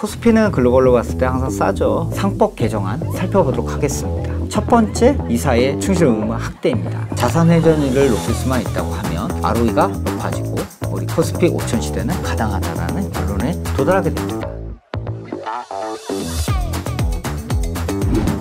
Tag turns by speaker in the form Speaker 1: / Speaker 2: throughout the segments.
Speaker 1: 코스피는 글로벌로 봤을 때 항상 싸죠. 상법 개정안 살펴보도록 하겠습니다. 첫 번째, 이사의 충실 의무 확대입니다. 자산 회전율을 높일 수만 있다고 하면 ROE가 높아지고 우리 코스피 5000 시대는 가당하다라는 결론에 도달하게 됩니다.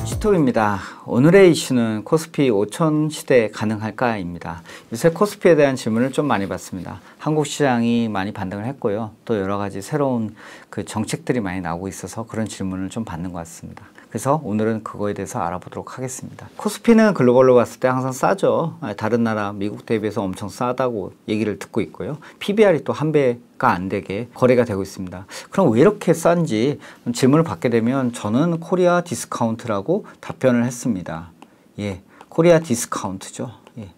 Speaker 1: 시톱입니다. 오늘의 이슈는 코스피 5000 시대 가능할까입니다. 요새 코스피에 대한 질문을 좀 많이 받습니다. 한국 시장이 많이 반등을 했고요. 또 여러 가지 새로운 그 정책들이 많이 나오고 있어서 그런 질문을 좀 받는 것 같습니다. 그래서 오늘은 그거에 대해서 알아보도록 하겠습니다. 코스피는 글로벌로 봤을 때 항상 싸죠. 다른 나라 미국 대비해서 엄청 싸다고 얘기를 듣고 있고요. PBR이 또 한 배가 안 되게 거래가 되고 있습니다. 그럼 왜 이렇게 싼지 질문을 받게 되면 저는 코리아 디스카운트라고 답변을 했습니다. 예, 코리아 디스카운트죠. 예.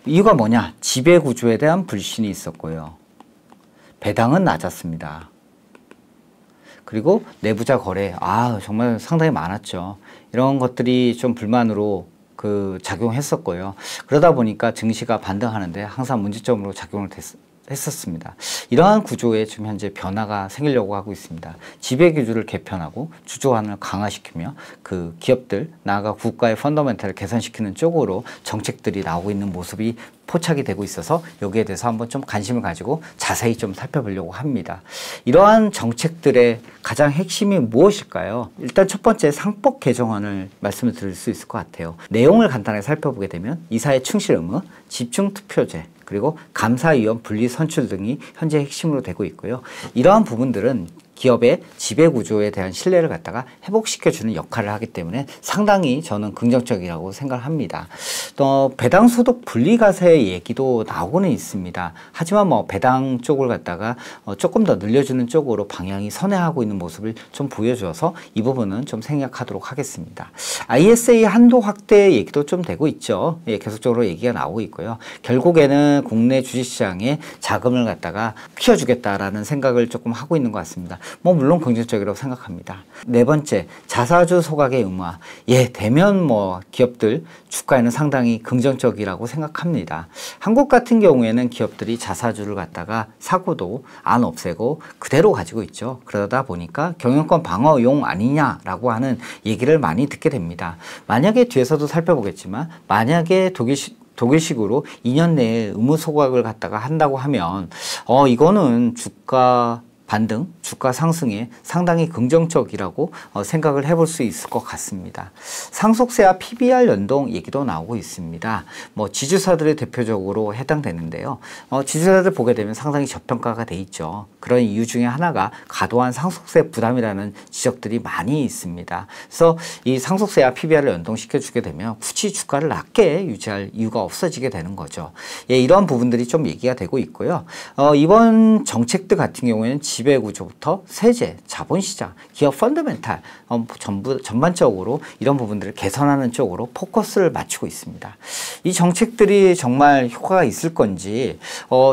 Speaker 1: 이유가 뭐냐? 지배구조에 대한 불신이 있었고요. 배당은 낮았습니다. 그리고 내부자 거래, 정말 상당히 많았죠. 이런 것들이 좀 불만으로 작용했었고요. 그러다 보니까 증시가 반등하는데 항상 문제점으로 작용을 했었습니다. 이러한 구조에 지금 현재 변화가 생기려고 하고 있습니다. 지배구조를 개편하고 주주환을 강화시키며 그 기업들, 나아가 국가의 펀더멘탈을 개선시키는 쪽으로 정책들이 나오고 있는 모습이 포착이 되고 있어서 여기에 대해서 한번 좀 관심을 가지고 자세히 좀 살펴보려고 합니다. 이러한 정책들의 가장 핵심이 무엇일까요? 일단 첫 번째 상법 개정안을 말씀을 드릴 수 있을 것 같아요. 내용을 간단하게 살펴보게 되면 이사의 충실 의무, 집중투표제, 그리고 감사위원 분리 선출 등이 현재 핵심으로 되고 있고요. 이러한 부분들은 기업의 지배구조에 대한 신뢰를 갖다가 회복시켜주는 역할을 하기 때문에 상당히 저는 긍정적이라고 생각을 합니다. 또 배당소득 분리과세 얘기도 나오고는 있습니다. 하지만 배당 쪽을 갖다가 조금 더 늘려주는 쪽으로 방향이 선회하고 있는 모습을 좀 보여줘서 이 부분은 좀 생략하도록 하겠습니다. ISA 한도 확대 얘기도 좀 되고 있죠. 예, 계속적으로 얘기가 나오고 있고요. 결국에는 국내 주식시장에 자금을 갖다가 키워주겠다라는 생각을 조금 하고 있는 것 같습니다. 물론 긍정적이라고 생각합니다. 네 번째, 자사주 소각의 의무화. 예, 대면 기업들 주가에는 상당히 긍정적이라고 생각합니다. 한국 같은 경우에는 기업들이 자사주를 갖다가 사고도 안 없애고 그대로 가지고 있죠. 그러다 보니까 경영권 방어용 아니냐라고 하는 얘기를 많이 듣게 됩니다. 만약에 뒤에서도 살펴보겠지만 만약에 독일식으로 2년 내에 의무 소각을 갖다가 한다고 하면 이거는 주가 반등, 주가 상승에 상당히 긍정적이라고 생각을 해볼 수 있을 것 같습니다. 상속세와 PBR 연동 얘기도 나오고 있습니다. 지주사들이 대표적으로 해당되는데요. 지주사들 보게 되면 상당히 저평가가 돼 있죠. 그런 이유 중에 하나가 과도한 상속세 부담이라는 지적들이 많이 있습니다. 그래서 이 상속세와 PBR을 연동시켜 주게 되면 굳이 주가를 낮게 유지할 이유가 없어지게 되는 거죠. 예, 이런 부분들이 좀 얘기가 되고 있고요. 이번 정책들 같은 경우에는 지배구조부터 세제, 자본시장, 기업 펀더멘탈 전반적으로 이런 부분들을 개선하는 쪽으로 포커스를 맞추고 있습니다. 이 정책들이 정말 효과가 있을 건지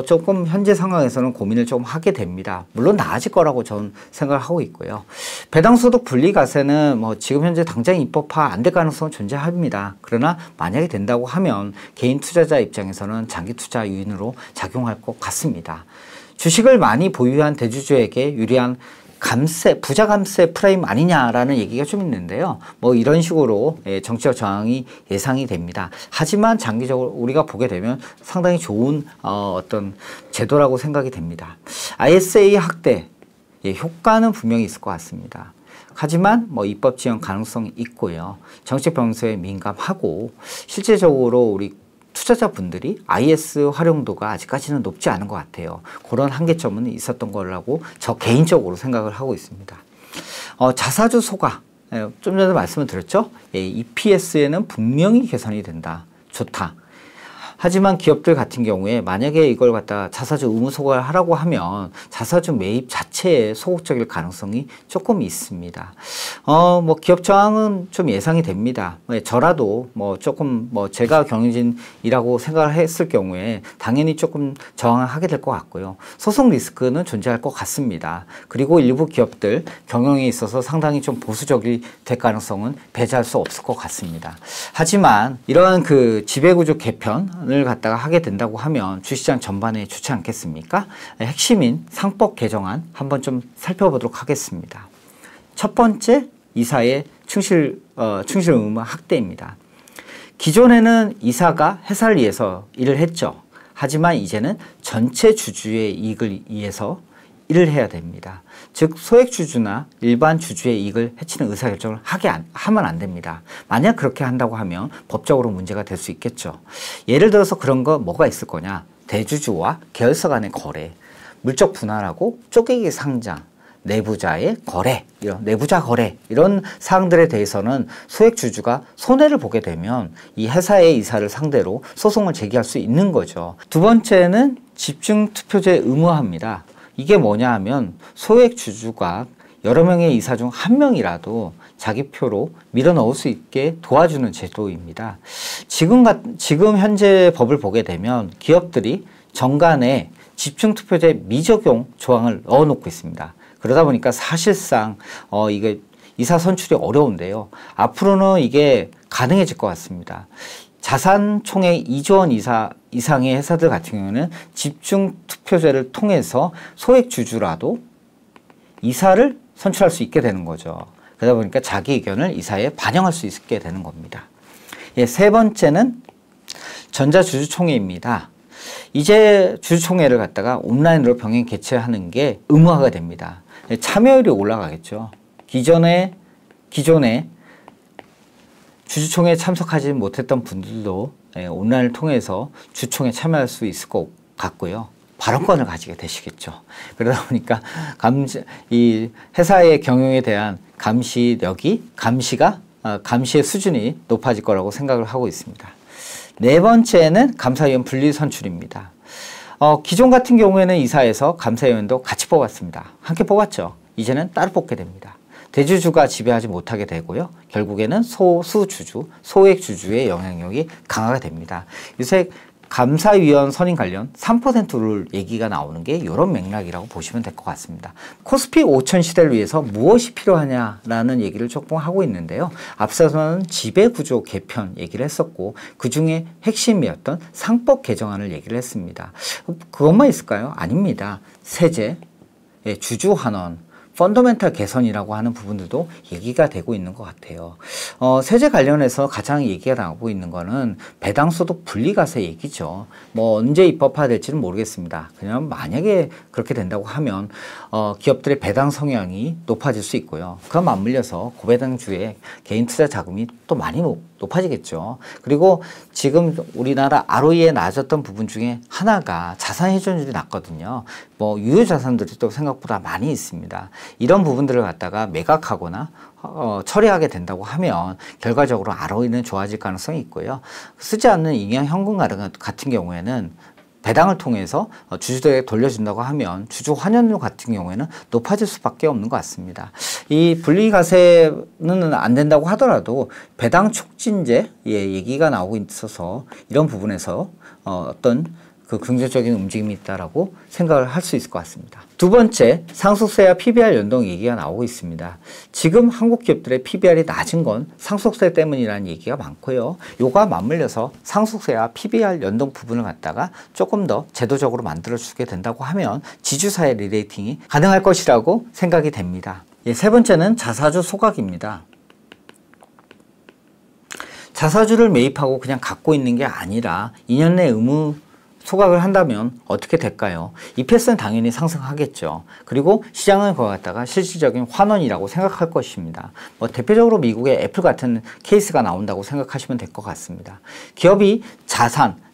Speaker 1: 조금 현재 상황에서는 고민을 좀 하게 됩니다. 물론 나아질 거라고 저는 생각을 하고 있고요. 배당소득 분리과세는 지금 현재 당장 입법화 안 될 가능성은 존재합니다. 그러나 만약에 된다고 하면 개인 투자자 입장에서는 장기 투자 요인으로 작용할 것 같습니다. 주식을 많이 보유한 대주주에게 유리한 부자 감세 프레임 아니냐라는 얘기가 좀 있는데요. 이런 식으로 정치적 저항이 예상이 됩니다. 하지만 장기적으로 우리가 보게 되면 상당히 좋은 어떤 제도라고 생각이 됩니다. ISA 확대, 효과는 분명히 있을 것 같습니다. 하지만 입법 지연 가능성이 있고요. 정책 변수에 민감하고 실제적으로 우리 투자자분들이 IS 활용도가 아직까지는 높지 않은 것 같아요. 그런 한계점은 있었던 거라고 저 개인적으로 생각을 하고 있습니다. 자사주 소각, 좀 전에 말씀을 드렸죠. EPS에는 분명히 개선이 된다. 좋다. 하지만 기업들 같은 경우에 만약에 이걸 갖다가 자사주 의무 소각을 하라고 하면 자사주 매입 자체에 소극적일 가능성이 조금 있습니다. 기업 저항은 좀 예상이 됩니다. 저라도 조금 제가 경영진이라고 생각을 했을 경우에 당연히 조금 저항을 하게 될 것 같고요. 소송 리스크는 존재할 것 같습니다. 그리고 일부 기업들 경영에 있어서 상당히 좀 보수적이 될 가능성은 배제할 수 없을 것 같습니다. 하지만 이러한 지배구조 개편을 개선을 갖다가 하게 된다고 하면 주시장 전반에 좋지 않겠습니까? 핵심인 상법 개정안 한번 좀 살펴보도록 하겠습니다. 첫 번째, 이사의 충실 의무 확대입니다. 기존에는 이사가 회사를 위해서 일을 했죠. 하지만 이제는 전체 주주의 이익을 위해서 일을 해야 됩니다. 즉 소액주주나 일반 주주의 이익을 해치는 의사결정을 하면 안 됩니다. 만약 그렇게 한다고 하면 법적으로 문제가 될 수 있겠죠. 예를 들어서 그런 거 뭐가 있을 거냐. 대주주와 계열사 간의 거래, 물적 분할하고 쪼개기 상장, 내부자의 거래, 내부자 거래 이런 사항들에 대해서는 소액주주가 손해를 보게 되면 이 회사의 이사를 상대로 소송을 제기할 수 있는 거죠. 두 번째는 집중투표제 의무화입니다. 이게 뭐냐 하면 소액주주가 여러 명의 이사 중 한 명이라도 자기 표로 밀어 넣을 수 있게 도와주는 제도입니다. 지금 현재 법을 보게 되면 기업들이 정관에 집중투표제 미적용 조항을 넣어놓고 있습니다. 그러다 보니까 사실상 이게 이사 선출이 어려운데요. 앞으로는 이게 가능해질 것 같습니다. 자산 총액 2조 원 이상의 회사들 같은 경우는 집중투표제를 통해서 소액주주라도 이사를 선출할 수 있게 되는 거죠. 그러다 보니까 자기 의견을 이사에 반영할 수 있게 되는 겁니다. 예, 세 번째는 전자주주총회입니다. 이제 주주총회를 갖다가 온라인으로 병행 개최하는 게 의무화가 됩니다. 참여율이 올라가겠죠. 기존에 주주총회에 참석하지 못했던 분들도 온라인을 통해서 주총에 참여할 수 있을 것 같고요. 발언권을 가지게 되시겠죠. 그러다 보니까 이 회사의 경영에 대한 감시의 수준이 높아질 거라고 생각을 하고 있습니다. 네 번째는 감사위원 분리 선출입니다. 기존 같은 경우에는 이사에서 감사위원도 같이 뽑았습니다. 함께 뽑았죠. 이제는 따로 뽑게 됩니다. 대주주가 지배하지 못하게 되고요. 결국에는 소수주주, 소액주주의 영향력이 강화가 됩니다. 요새 감사위원 선임 관련 3% 룰 얘기가 나오는 게 이런 맥락이라고 보시면 될 것 같습니다. 코스피 5000 시대를 위해서 무엇이 필요하냐라는 얘기를 조금 하고 있는데요. 앞서서는 지배구조 개편 얘기를 했었고 그중에 핵심이었던 상법 개정안을 얘기를 했습니다. 그것만 있을까요? 아닙니다. 세제, 주주환원, 펀더멘탈 개선이라고 하는 부분들도 얘기가 되고 있는 것 같아요. 세제 관련해서 가장 얘기가 나오고 있는 거는 배당소득 분리과세 얘기죠. 뭐 언제 입법화될지는 모르겠습니다. 그냥 만약에 그렇게 된다고 하면 기업들의 배당 성향이 높아질 수 있고요. 그와 맞물려서 고배당주의 개인 투자 자금이 또 많이 높아지겠죠. 그리고 지금 우리나라 ROE에 낮았던 부분 중에 하나가 자산 회전율이 낮거든요. 뭐 유효자산들이 또 생각보다 많이 있습니다. 이런 부분들을 갖다가 매각하거나 처리하게 된다고 하면 결과적으로 ROE는 좋아질 가능성이 있고요. 쓰지 않는 잉여 현금 같은 경우에는 배당을 통해서 주주들에게 돌려준다고 하면 주주 환원율 같은 경우에는 높아질 수밖에 없는 것 같습니다. 이 분리과세는 안 된다고 하더라도 배당 촉진제 얘기가 나오고 있어서 이런 부분에서 어떤 그 긍정적인 움직임이 있다라고 생각을 할 수 있을 것 같습니다. 두 번째, 상속세와 PBR 연동 얘기가 나오고 있습니다. 지금 한국 기업들의 PBR이 낮은 건 상속세 때문이라는 얘기가 많고요. 요가 맞물려서 상속세와 PBR 연동 부분을 갖다가 조금 더 제도적으로 만들어주게 된다고 하면 지주사의 리레이팅이 가능할 것이라고 생각이 됩니다. 세 번째는 자사주 소각입니다. 자사주를 매입하고 그냥 갖고 있는 게 아니라 2년 내 의무 소각을 한다면 어떻게 될까요? EPS는 당연히 상승하겠죠. 그리고 시장은 그거 갖다가 실질적인 환원이라고 생각할 것입니다. 뭐 대표적으로 미국의 애플 같은 케이스가 나온다고 생각하시면 될 것 같습니다. 기업이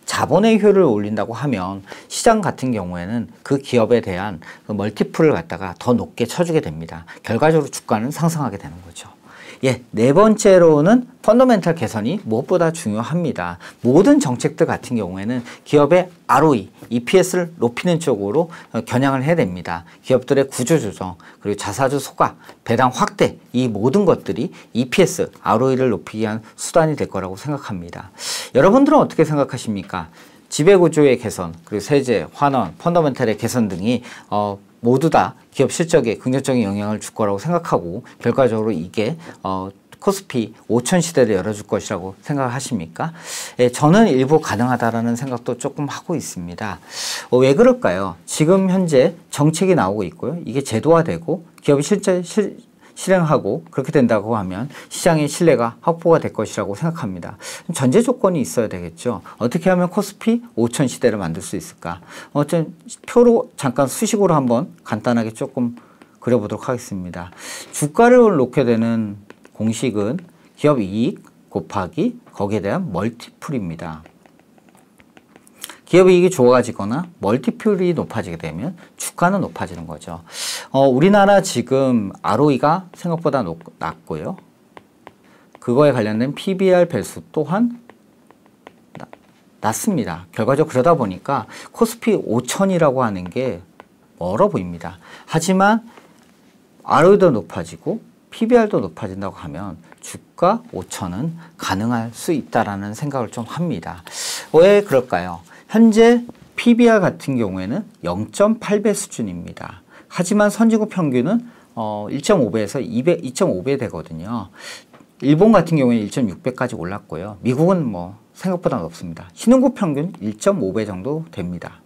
Speaker 1: 자본의 효율을 올린다고 하면 시장 같은 경우에는 그 기업에 대한 그 멀티플을 갖다가 더 높게 쳐주게 됩니다. 결과적으로 주가는 상승하게 되는 거죠. 네 번째로는 펀더멘탈 개선이 무엇보다 중요합니다. 모든 정책들 같은 경우에는 기업의 ROE, EPS를 높이는 쪽으로 겨냥을 해야 됩니다. 기업들의 구조조정, 그리고 자사주 소각, 배당 확대 이 모든 것들이 EPS, ROE를 높이기 위한 수단이 될 거라고 생각합니다. 여러분들은 어떻게 생각하십니까? 지배구조의 개선, 그리고 세제, 환원, 펀더멘탈의 개선 등이 모두 다 기업 실적에 긍정적인 영향을 줄 거라고 생각하고 결과적으로 이게 코스피 5000 시대를 열어줄 것이라고 생각하십니까? 예, 저는 일부 가능하다라는 생각도 조금 하고 있습니다. 왜 그럴까요? 지금 현재 정책이 나오고 있고요. 이게 제도화되고 기업이 실제 실행하고 그렇게 된다고 하면 시장의 신뢰가 확보가 될 것이라고 생각합니다. 전제 조건이 있어야 되겠죠. 어떻게 하면 코스피 5000 시대를 만들 수 있을까? 표로 잠깐 수식으로 한번 간단하게 조금 그려보도록 하겠습니다. 주가를 놓게 되는 공식은 기업 이익 곱하기 거기에 대한 멀티플입니다. 기업 이익이 좋아지거나 멀티플이 높아지게 되면 주가는 높아지는 거죠. 우리나라 지금 ROE가 생각보다 낮고요. 그거에 관련된 PBR 배수 또한 낮습니다. 결과적으로 그러다 보니까 코스피 5000이라고 하는 게 멀어 보입니다. 하지만 ROE도 높아지고 PBR도 높아진다고 하면 주가 5000은 가능할 수 있다라는 생각을 좀 합니다. 왜 그럴까요? 현재 PBR 같은 경우에는 0.8배 수준입니다. 하지만 선진국 평균은 1.5배에서 2.5배 되거든요. 일본 같은 경우에는 1.6배까지 올랐고요. 미국은 뭐 생각보다 높습니다. 신흥국 평균 1.5배 정도 됩니다.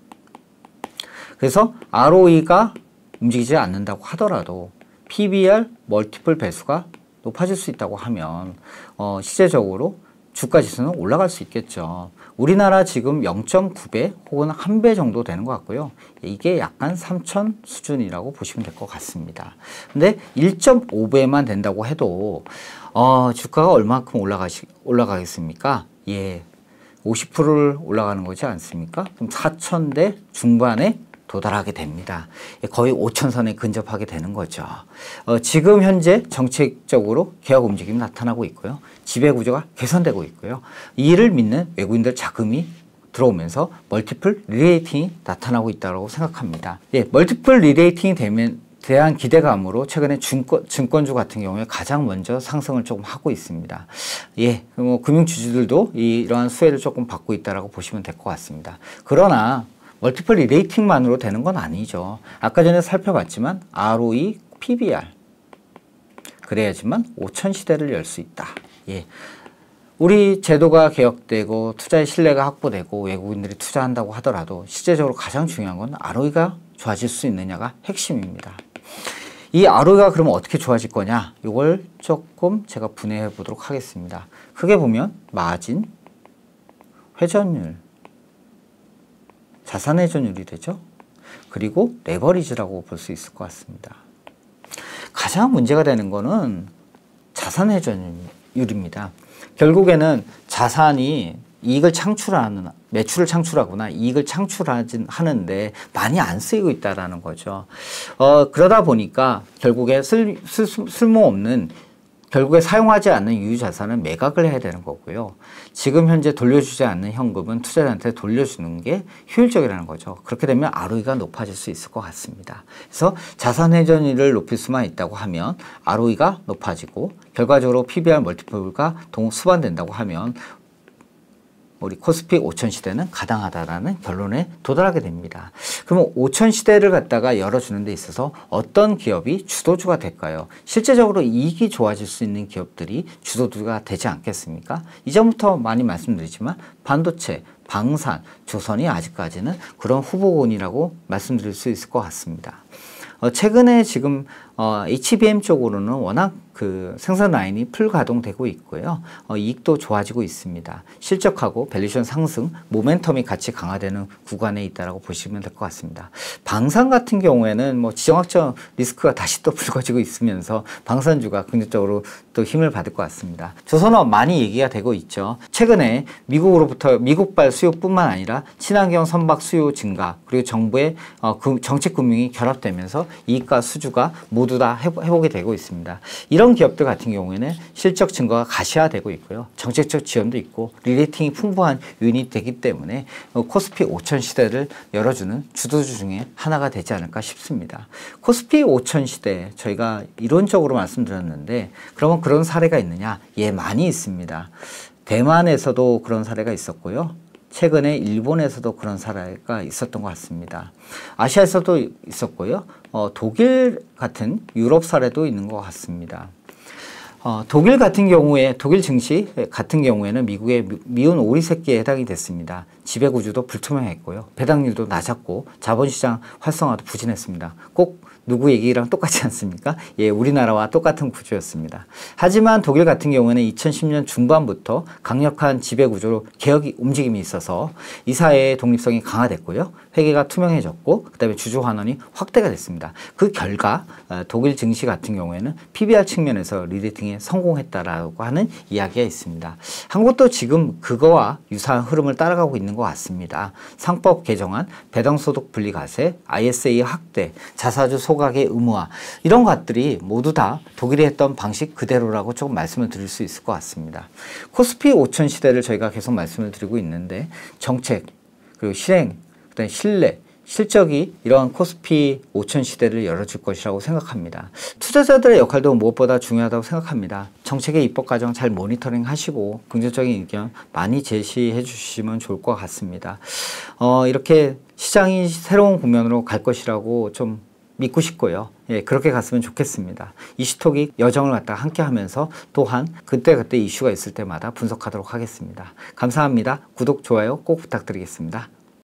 Speaker 1: 그래서 ROE가 움직이지 않는다고 하더라도 PBR 멀티플 배수가 높아질 수 있다고 하면 실제적으로 주가 지수는 올라갈 수 있겠죠. 우리나라 지금 0.9배 혹은 1배 정도 되는 것 같고요. 이게 약간 3000 수준이라고 보시면 될 것 같습니다. 근데 1.5배만 된다고 해도 주가가 얼마큼 올라가겠습니까? 예, 50%를 올라가는 거지 않습니까? 그럼 4000대 중반에 도달하게 됩니다. 거의 5000선에 근접하게 되는 거죠. 지금 현재 정책적으로 개혁 움직임이 나타나고 있고요. 지배구조가 개선되고 있고요. 이를 믿는 외국인들 자금이 들어오면서 멀티플 리레이팅이 나타나고 있다고 생각합니다. 예, 멀티플 리레이팅이 대한 기대감으로 최근에 증권주 같은 경우에 가장 먼저 상승을 조금 하고 있습니다. 예, 금융주주들도 이러한 수혜를 조금 받고 있다고 보시면 될 것 같습니다. 그러나 멀티플 리레이팅만으로 되는 건 아니죠. 아까 전에 살펴봤지만 ROE, PBR 그래야지만 5000 시대를 열 수 있다. 예, 우리 제도가 개혁되고 투자의 신뢰가 확보되고 외국인들이 투자한다고 하더라도 실제적으로 가장 중요한 건 ROE가 좋아질 수 있느냐가 핵심입니다. 이 ROE가 그러면 어떻게 좋아질 거냐? 이걸 조금 제가 분해해 보도록 하겠습니다. 크게 보면 마진, 회전율, 자산 회전율이 되죠. 그리고 레버리지라고 볼 수 있을 것 같습니다. 가장 문제가 되는 거는 자산 회전율입니다. 결국에는 자산이 이익을 창출하는, 매출을 창출하거나 이익을 창출하는데 많이 안 쓰이고 있다는 거죠. 그러다 보니까 결국에 쓸모없는, 결국에 사용하지 않는 유유자산은 매각을 해야 되는 거고요. 지금 현재 돌려주지 않는 현금은 투자자한테 돌려주는 게 효율적이라는 거죠. 그렇게 되면 ROE가 높아질 수 있을 것 같습니다. 그래서 자산 회전율을 높일 수만 있다고 하면 ROE가 높아지고 결과적으로 PBR 멀티플가 수반된다고 하면 우리 코스피 5000 시대는 가당하다라는 결론에 도달하게 됩니다. 그러면 5000 시대를 갖다가 열어주는 데 있어서 어떤 기업이 주도주가 될까요? 실제적으로 이익이 좋아질 수 있는 기업들이 주도주가 되지 않겠습니까? 이전부터 많이 말씀드리지만 반도체, 방산, 조선이 아직까지는 그런 후보군이라고 말씀드릴 수 있을 것 같습니다. 최근에 지금 HBM 쪽으로는 워낙 그 생산 라인이 풀 가동되고 있고요. 이익도 좋아지고 있습니다. 실적하고 밸류에이션 상승, 모멘텀이 같이 강화되는 구간에 있다라고 보시면 될 것 같습니다. 방산 같은 경우에는 뭐 지정학적 리스크가 다시 또 불거지고 있으면서 방산주가 긍정적으로 또 힘을 받을 것 같습니다. 조선업 많이 얘기가 되고 있죠. 최근에 미국으로부터 미국발 수요뿐만 아니라 친환경 선박 수요 증가, 그리고 정부의 정책 금융이 결합되면서 이익과 수주가 모두 다 회복이 되고 있습니다. 이런 기업들 같은 경우에는 실적 증거가 가시화되고 있고요. 정책적 지원도 있고 리레이팅이 풍부한 요인이 되기 때문에 코스피 5000 시대를 열어주는 주도주 중에 하나가 되지 않을까 싶습니다. 코스피 5000 시대 저희가 이론적으로 말씀드렸는데 그러면 그런 사례가 있느냐? 예, 많이 있습니다. 대만에서도 그런 사례가 있었고요. 최근에 일본에서도 그런 사례가 있었던 것 같습니다. 아시아에서도 있었고요. 독일 같은 유럽 사례도 있는 것 같습니다. 독일 같은 경우에, 독일 증시 같은 경우에는 미국의 미운 오리 새끼에 해당이 됐습니다. 지배구조도 불투명했고요. 배당률도 낮았고 자본시장 활성화도 부진했습니다. 꼭 누구 얘기랑 똑같지 않습니까? 예, 우리나라와 똑같은 구조였습니다. 하지만 독일 같은 경우에는 2010년 중반부터 강력한 지배구조로 개혁 움직임이 있어서 이 사회의 독립성이 강화됐고요. 회계가 투명해졌고 그 다음에 주주환원이 확대가 됐습니다. 그 결과 독일 증시 같은 경우에는 PBR 측면에서 리레이팅에 성공했다라고 하는 이야기가 있습니다. 한국도 지금 그거와 유사한 흐름을 따라가고 있는 것 같습니다. 상법 개정안, 배당소득 분리과세, ISA 확대, 자사주 소각의 의무화 이런 것들이 모두 다 독일이 했던 방식 그대로라고 조금 말씀을 드릴 수 있을 것 같습니다. 코스피 5000 시대를 저희가 계속 말씀을 드리고 있는데 정책, 그리고 실행, 그다음에 신뢰, 실적이 이러한 코스피 5000 시대를 열어줄 것이라고 생각합니다. 투자자들의 역할도 무엇보다 중요하다고 생각합니다. 정책의 입법 과정 잘 모니터링 하시고 긍정적인 의견 많이 제시해 주시면 좋을 것 같습니다. 이렇게 시장이 새로운 국면으로 갈 것이라고 좀 믿고 싶고요. 예, 그렇게 갔으면 좋겠습니다. 이슈톡이 여정을 갖다 함께 하면서 또한 그때그때 이슈가 있을 때마다 분석하도록 하겠습니다. 감사합니다. 구독, 좋아요 꼭 부탁드리겠습니다.